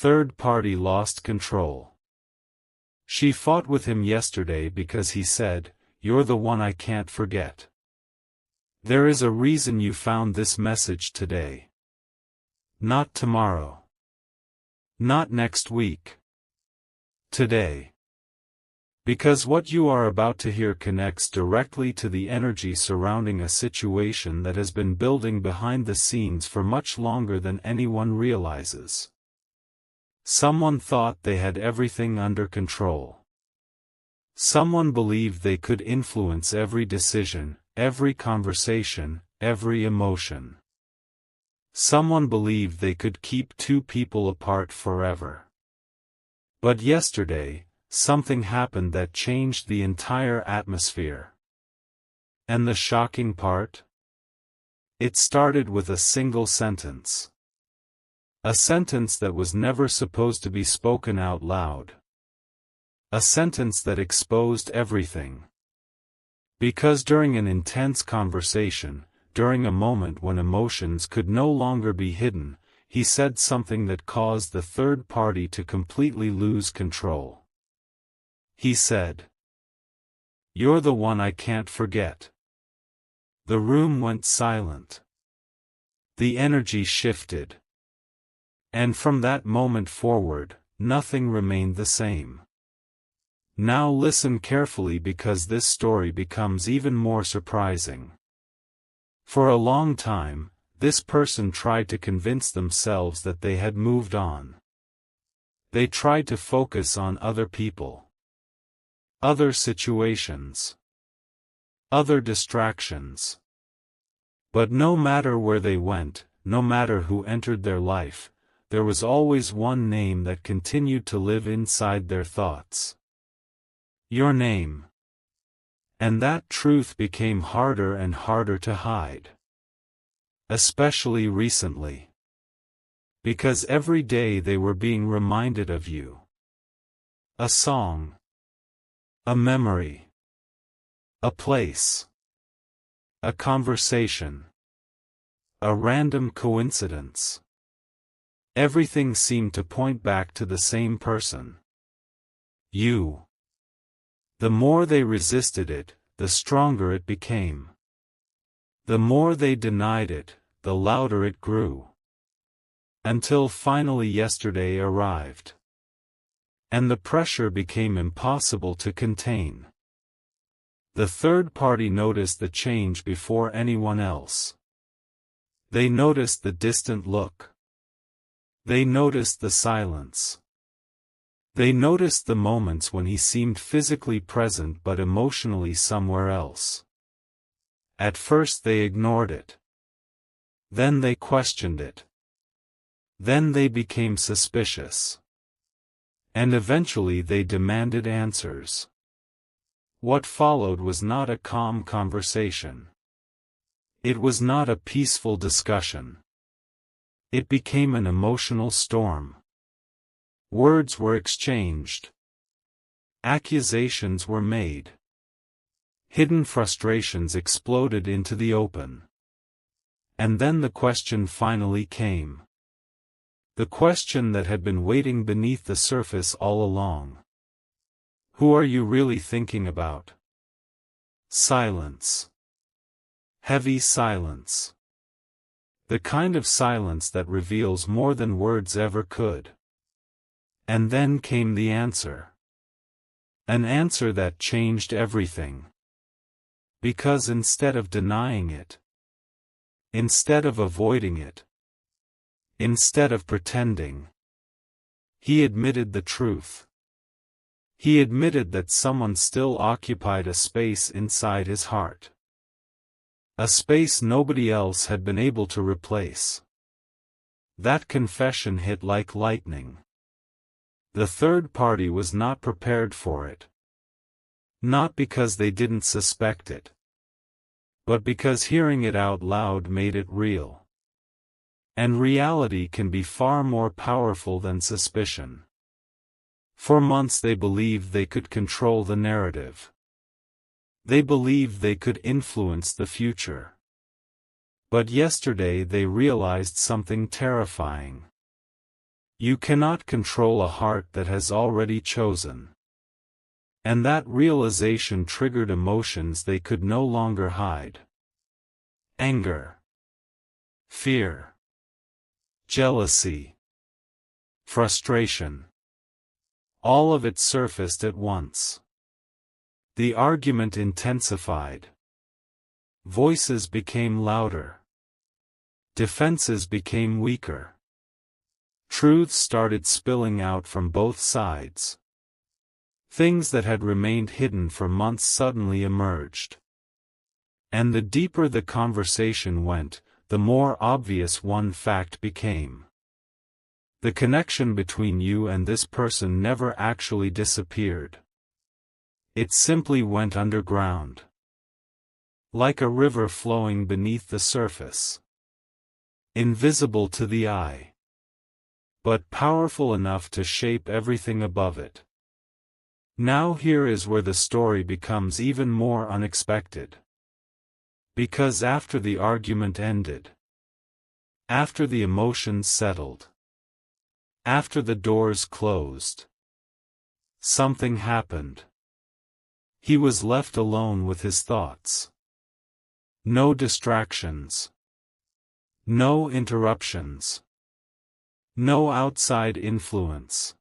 third party lost control. She fought with him yesterday because he said, "You're the one I can't forget." There is a reason you found this message today. Not tomorrow. Not next week. Today. Because what you are about to hear connects directly to the energy surrounding a situation that has been building behind the scenes for much longer than anyone realizes. Someone thought they had everything under control. Someone believed they could influence every decision, every conversation, every emotion. Someone believed they could keep two people apart forever. But yesterday, something happened that changed the entire atmosphere. And the shocking part? It started with a single sentence. A sentence that was never supposed to be spoken out loud. A sentence that exposed everything. Because during an intense conversation, during a moment when emotions could no longer be hidden, he said something that caused the third party to completely lose control. He said, "You're the one I can't forget." The room went silent. The energy shifted. And from that moment forward, nothing remained the same. Now listen carefully because this story becomes even more surprising. For a long time, this person tried to convince themselves that they had moved on. They tried to focus on other people. Other situations. Other distractions. But no matter where they went, no matter who entered their life, there was always one name that continued to live inside their thoughts. Your name. And that truth became harder and harder to hide. Especially recently. Because every day they were being reminded of you. A song. A memory. A place. A conversation. A random coincidence. Everything seemed to point back to the same person. You. The more they resisted it, the stronger it became. The more they denied it, the louder it grew. Until finally yesterday arrived. And the pressure became impossible to contain. The third party noticed the change before anyone else. They noticed the distant look. They noticed the silence. They noticed the moments when he seemed physically present but emotionally somewhere else. At first they ignored it. Then they questioned it. Then they became suspicious. And eventually they demanded answers. What followed was not a calm conversation. It was not a peaceful discussion. It became an emotional storm. Words were exchanged. Accusations were made. Hidden frustrations exploded into the open. And then the question finally came. The question that had been waiting beneath the surface all along. Who are you really thinking about? Silence. Heavy silence. The kind of silence that reveals more than words ever could. And then came the answer. An answer that changed everything. Because instead of denying it, instead of avoiding it, instead of pretending, he admitted the truth. He admitted that someone still occupied a space inside his heart. A space nobody else had been able to replace. That confession hit like lightning. The third party was not prepared for it. Not because they didn't suspect it. But because hearing it out loud made it real. And reality can be far more powerful than suspicion. For months they believed they could control the narrative. They believed they could influence the future. But yesterday they realized something terrifying. You cannot control a heart that has already chosen. And that realization triggered emotions they could no longer hide. Anger, fear, jealousy, frustration. All of it surfaced at once. The argument intensified. Voices became louder. Defenses became weaker. Truths started spilling out from both sides. Things that had remained hidden for months suddenly emerged. And the deeper the conversation went, the more obvious one fact became. The connection between you and this person never actually disappeared. It simply went underground. Like a river flowing beneath the surface. Invisible to the eye. But powerful enough to shape everything above it. Now here is where the story becomes even more unexpected. Because after the argument ended, after the emotions settled, after the doors closed, something happened. He was left alone with his thoughts. No distractions. No interruptions. No outside influence.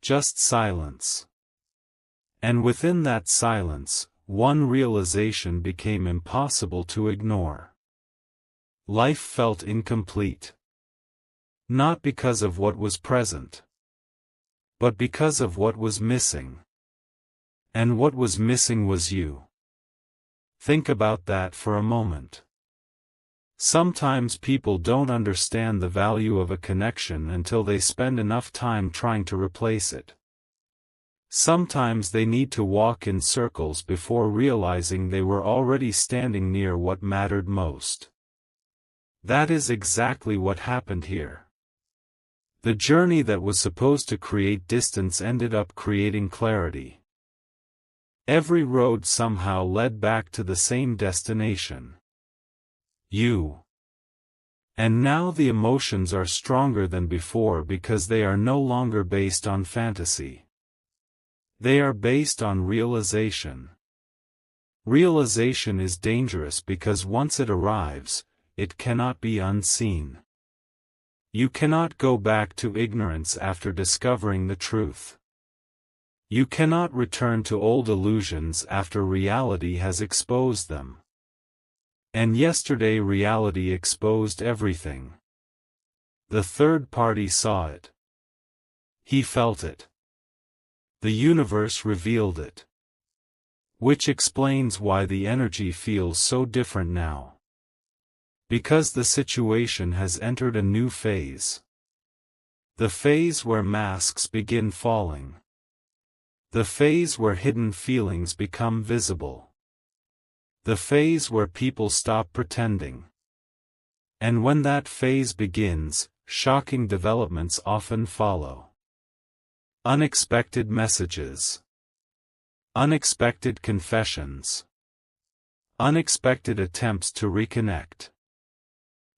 Just silence. And within that silence, one realization became impossible to ignore. Life felt incomplete. Not because of what was present, but because of what was missing. And what was missing was you. Think about that for a moment. Sometimes people don't understand the value of a connection until they spend enough time trying to replace it. Sometimes they need to walk in circles before realizing they were already standing near what mattered most. That is exactly what happened here. The journey that was supposed to create distance ended up creating clarity. Every road somehow led back to the same destination. You. And now the emotions are stronger than before because they are no longer based on fantasy. They are based on realization. Realization is dangerous because once it arrives, it cannot be unseen. You cannot go back to ignorance after discovering the truth. You cannot return to old illusions after reality has exposed them. And yesterday reality exposed everything. The third party saw it. He felt it. The universe revealed it. Which explains why the energy feels so different now. Because the situation has entered a new phase. The phase where masks begin falling. The phase where hidden feelings become visible. The phase where people stop pretending. And when that phase begins, shocking developments often follow. Unexpected messages. Unexpected confessions. Unexpected attempts to reconnect.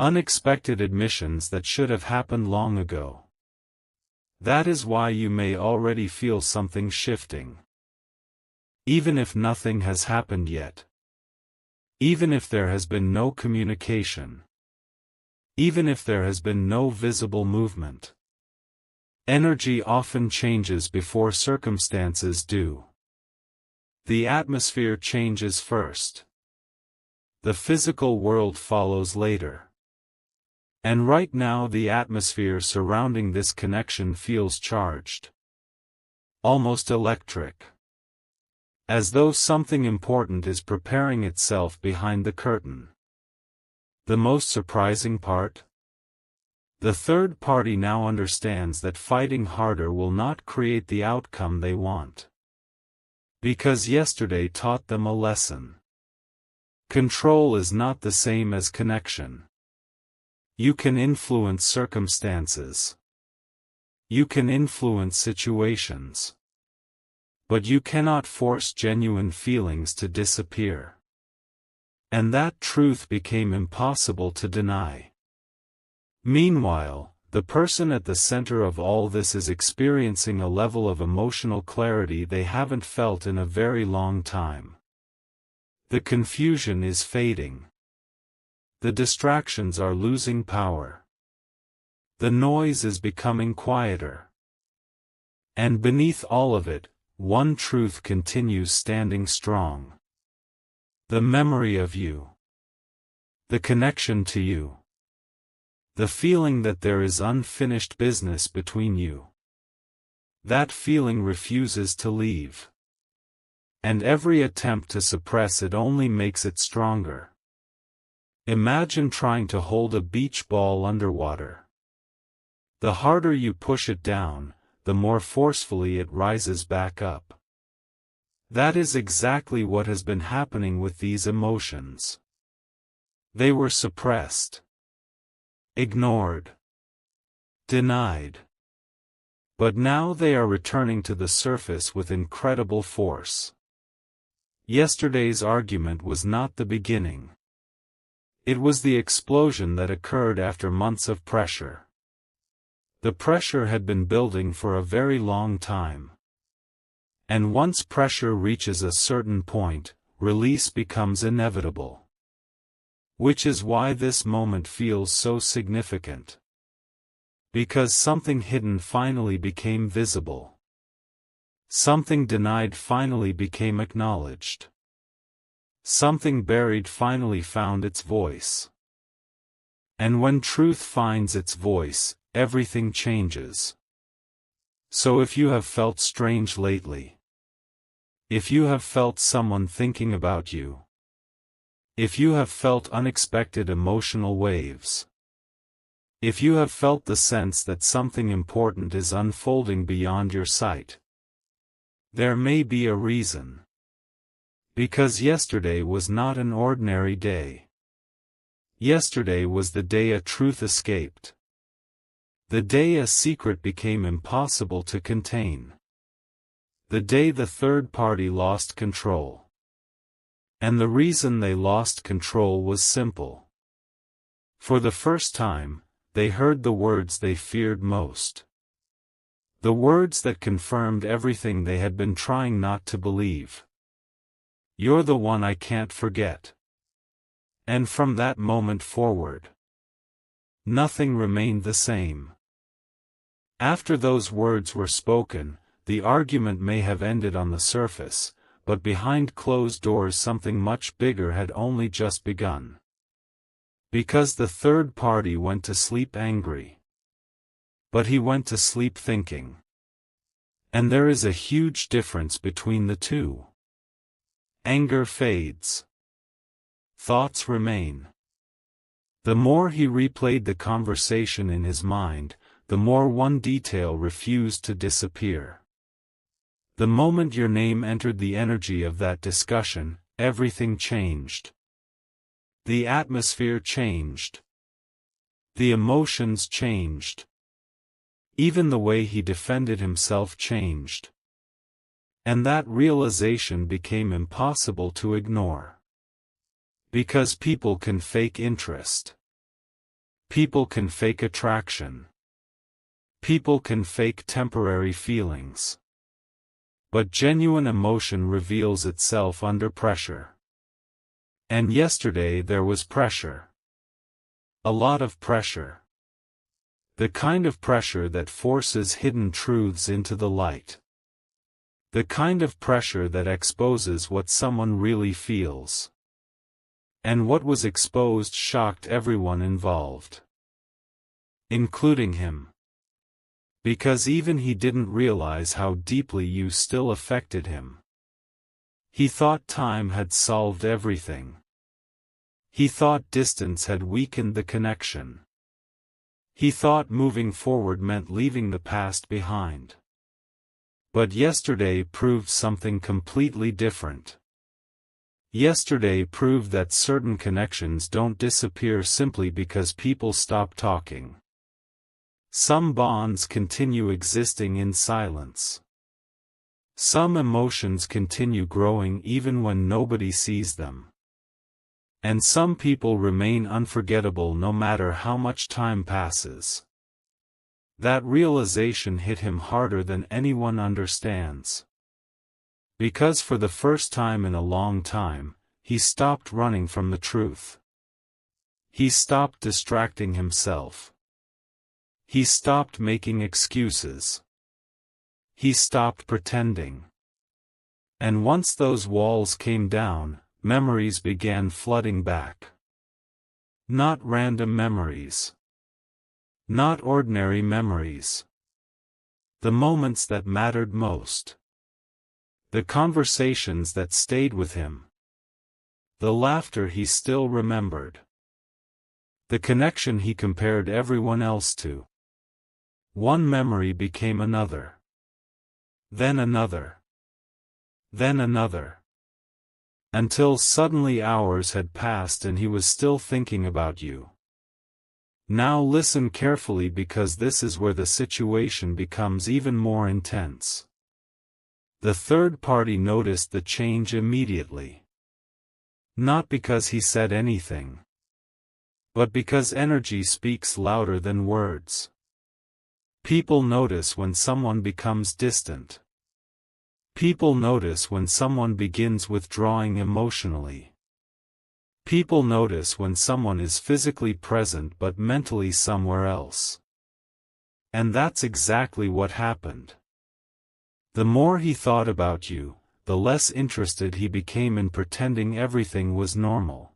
Unexpected admissions that should have happened long ago. That is why you may already feel something shifting. Even if nothing has happened yet. Even if there has been no communication. Even if there has been no visible movement. Energy often changes before circumstances do. The atmosphere changes first. The physical world follows later. And right now the atmosphere surrounding this connection feels charged. Almost electric. As though something important is preparing itself behind the curtain. The most surprising part? The third party now understands that fighting harder will not create the outcome they want. Because yesterday taught them a lesson. Control is not the same as connection. You can influence circumstances. You can influence situations. But you cannot force genuine feelings to disappear. And that truth became impossible to deny. Meanwhile, The person at the center of all this is experiencing a level of emotional clarity they haven't felt in a very long time. The confusion is fading. The distractions are losing power. The noise is becoming quieter. And beneath all of it, one truth continues standing strong. The memory of you. The connection to you. The feeling that there is unfinished business between you. That feeling refuses to leave. And every attempt to suppress it only makes it stronger. Imagine trying to hold a beach ball underwater. The harder you push it down, the more forcefully it rises back up. That is exactly what has been happening with these emotions. They were suppressed, ignored, denied. But now they are returning to the surface with incredible force. Yesterday's argument was not the beginning. It was the explosion that occurred after months of pressure. The pressure had been building for a very long time. And once pressure reaches a certain point, release becomes inevitable. Which is why this moment feels so significant. Because something hidden finally became visible. Something denied finally became acknowledged. Something buried finally found its voice. And when truth finds its voice, everything changes. So if you have felt strange lately, if you have felt someone thinking about you, if you have felt unexpected emotional waves, if you have felt the sense that something important is unfolding beyond your sight, there may be a reason. Because yesterday was not an ordinary day. Yesterday was the day a truth escaped. The day a secret became impossible to contain. The day the third party lost control. And the reason they lost control was simple. For the first time, they heard the words they feared most. The words that confirmed everything they had been trying not to believe. You're the one I can't forget. And from that moment forward, nothing remained the same. After those words were spoken, the argument may have ended on the surface, but behind closed doors something much bigger had only just begun. Because the third party went to sleep angry. But he went to sleep thinking. And there is a huge difference between the two. Anger fades. Thoughts remain. The more he replayed the conversation in his mind, the more one detail refused to disappear. The moment your name entered the energy of that discussion, everything changed. The atmosphere changed. The emotions changed. Even the way he defended himself changed. And that realization became impossible to ignore. Because people can fake interest. People can fake attraction. People can fake temporary feelings. But genuine emotion reveals itself under pressure. And yesterday there was pressure. A lot of pressure. The kind of pressure that forces hidden truths into the light. The kind of pressure that exposes what someone really feels. And what was exposed shocked everyone involved. Including him. Because even he didn't realize how deeply you still affected him. He thought time had solved everything. He thought distance had weakened the connection. He thought moving forward meant leaving the past behind. But yesterday proved something completely different. Yesterday proved that certain connections don't disappear simply because people stop talking. Some bonds continue existing in silence. Some emotions continue growing even when nobody sees them. And some people remain unforgettable no matter how much time passes. That realization hit him harder than anyone understands. Because for the first time in a long time, he stopped running from the truth. He stopped distracting himself. He stopped making excuses. He stopped pretending. And once those walls came down, memories began flooding back. Not random memories. Not ordinary memories. The moments that mattered most. The conversations that stayed with him. The laughter he still remembered. The connection he compared everyone else to. One memory became another. Then another. Then another. Until suddenly hours had passed and he was still thinking about you. Now listen carefully, because this is where the situation becomes even more intense. The third party noticed the change immediately. Not because he said anything, but because energy speaks louder than words. People notice when someone becomes distant. People notice when someone begins withdrawing emotionally. People notice when someone is physically present but mentally somewhere else. And that's exactly what happened. The more he thought about you, the less interested he became in pretending everything was normal.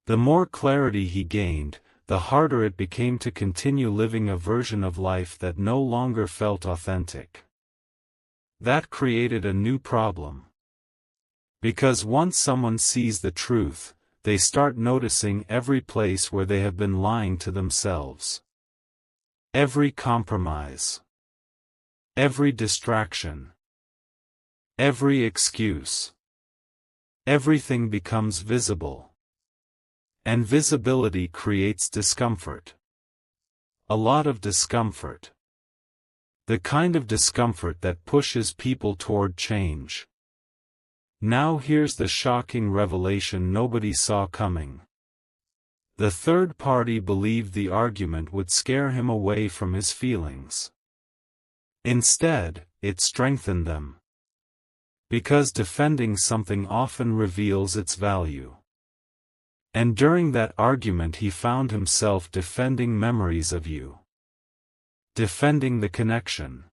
The more clarity he gained, the harder it became to continue living a version of life that no longer felt authentic. That created a new problem. Because once someone sees the truth, they start noticing every place where they have been lying to themselves. Every compromise. Every distraction. Every excuse. Everything becomes visible. And visibility creates discomfort. A lot of discomfort. The kind of discomfort that pushes people toward change. Now here's the shocking revelation nobody saw coming. The third party believed the argument would scare him away from his feelings. Instead, it strengthened them. Because defending something often reveals its value. And during that argument he found himself defending memories of you. Defending the connection.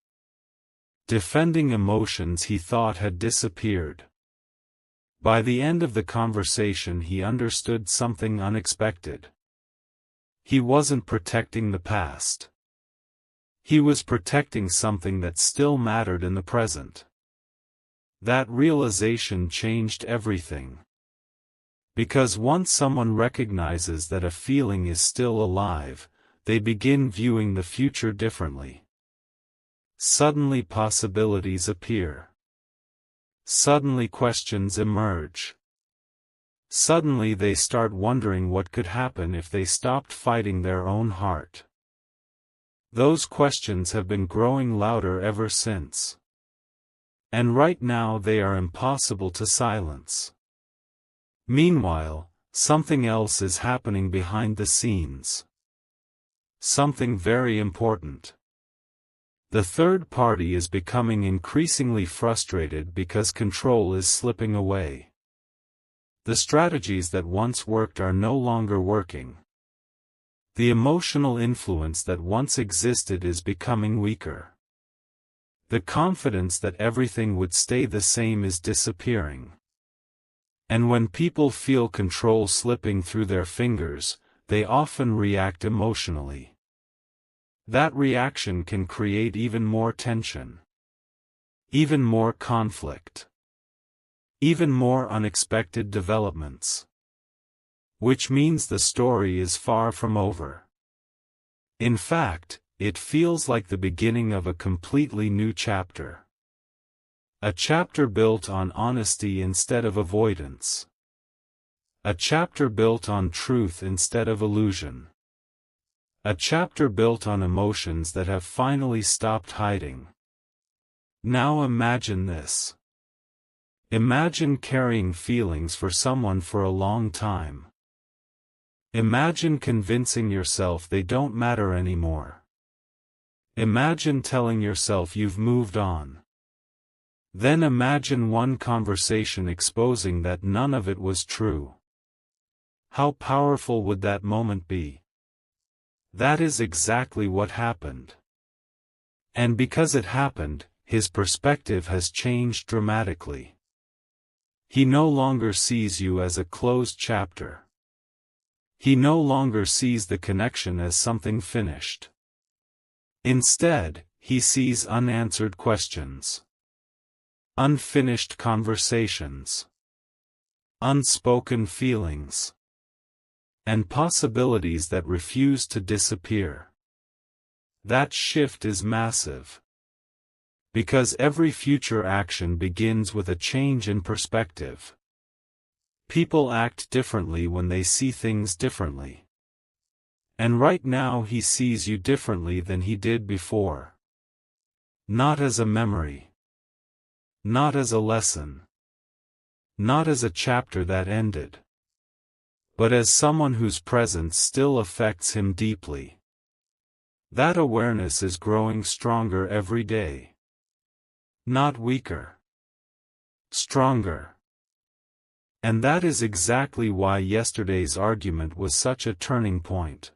Defending emotions he thought had disappeared. By the end of the conversation he understood something unexpected. He wasn't protecting the past. He was protecting something that still mattered in the present. That realization changed everything. Because once someone recognizes that a feeling is still alive, they begin viewing the future differently. Suddenly possibilities appear. Suddenly questions emerge. Suddenly they start wondering what could happen if they stopped fighting their own heart. Those questions have been growing louder ever since. And right now they are impossible to silence. Meanwhile, something else is happening behind the scenes. Something very important. The third party is becoming increasingly frustrated because control is slipping away. The strategies that once worked are no longer working. The emotional influence that once existed is becoming weaker. The confidence that everything would stay the same is disappearing. And when people feel control slipping through their fingers, they often react emotionally. That reaction can create even more tension. Even more conflict. Even more unexpected developments. Which means the story is far from over. In fact, it feels like the beginning of a completely new chapter. A chapter built on honesty instead of avoidance. A chapter built on truth instead of illusion. A chapter built on emotions that have finally stopped hiding. Now imagine this. Imagine carrying feelings for someone for a long time. Imagine convincing yourself they don't matter anymore. Imagine telling yourself you've moved on. Then imagine one conversation exposing that none of it was true. How powerful would that moment be? That is exactly what happened. And because it happened, his perspective has changed dramatically. He no longer sees you as a closed chapter. He no longer sees the connection as something finished. Instead, he sees unanswered questions, unfinished conversations, unspoken feelings, and possibilities that refuse to disappear. That shift is massive. Because every future action begins with a change in perspective. People act differently when they see things differently. And right now he sees you differently than he did before. Not as a memory. Not as a lesson. Not as a chapter that ended. But as someone whose presence still affects him deeply. That awareness is growing stronger every day. Not weaker. Stronger. And that is exactly why yesterday's argument was such a turning point.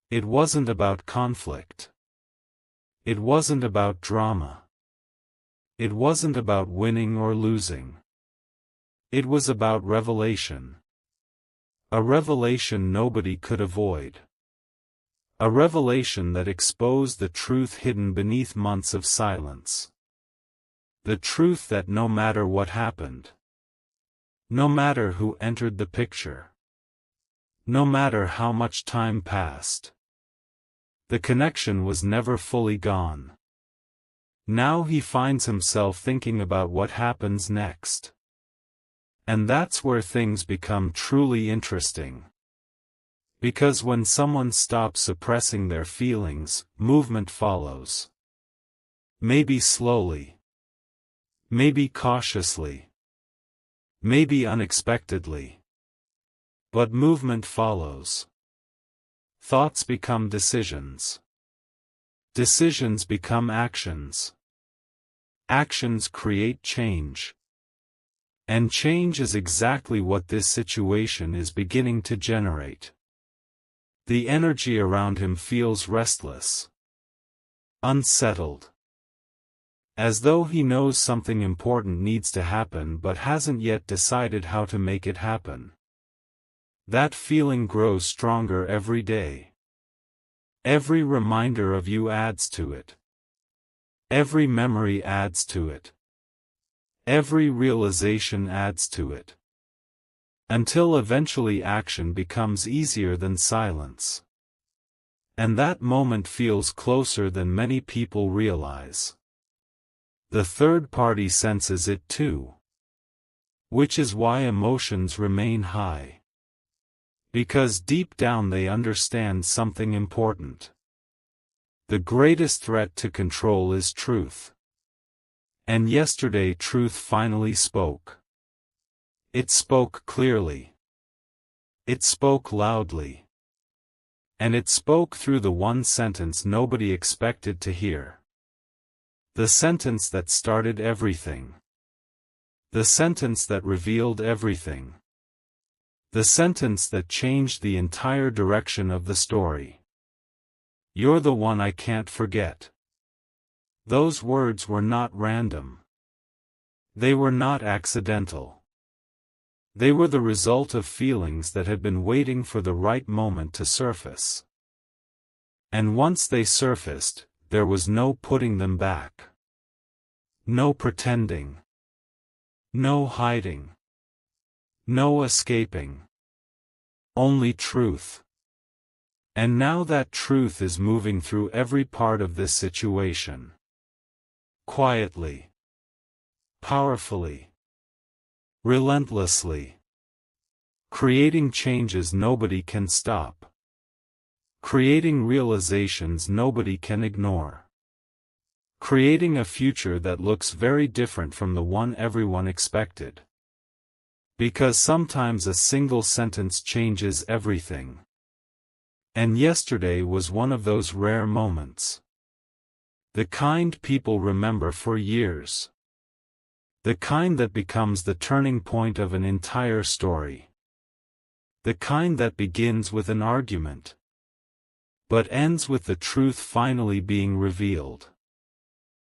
It wasn't about conflict. It wasn't about drama. It wasn't about winning or losing. It was about revelation. A revelation nobody could avoid. A revelation that exposed the truth hidden beneath months of silence. The truth that no matter what happened, no matter who entered the picture, no matter how much time passed, the connection was never fully gone. Now he finds himself thinking about what happens next. And that's where things become truly interesting. Because when someone stops suppressing their feelings, movement follows. Maybe slowly. Maybe cautiously. Maybe unexpectedly. But movement follows. Thoughts become decisions. Decisions become actions. Actions create change. And change is exactly what this situation is beginning to generate. The energy around him feels restless. Unsettled. As though he knows something important needs to happen but hasn't yet decided how to make it happen. That feeling grows stronger every day. Every reminder of you adds to it. Every memory adds to it. Every realization adds to it. Until eventually action becomes easier than silence. And that moment feels closer than many people realize. The third party senses it too. Which is why emotions remain high. Because deep down they understand something important. The greatest threat to control is truth. And yesterday truth finally spoke. It spoke clearly. It spoke loudly. And it spoke through the one sentence nobody expected to hear. The sentence that started everything. The sentence that revealed everything. The sentence that changed the entire direction of the story. You're the one I can't forget. Those words were not random. They were not accidental. They were the result of feelings that had been waiting for the right moment to surface. And once they surfaced, there was no putting them back. No pretending. No hiding. No escaping. Only truth. And now that truth is moving through every part of this situation. Quietly. Powerfully. Relentlessly. Creating changes nobody can stop. Creating realizations nobody can ignore. Creating a future that looks very different from the one everyone expected. Because sometimes a single sentence changes everything. And yesterday was one of those rare moments. The kind people remember for years. The kind that becomes the turning point of an entire story. The kind that begins with an argument, but ends with the truth finally being revealed.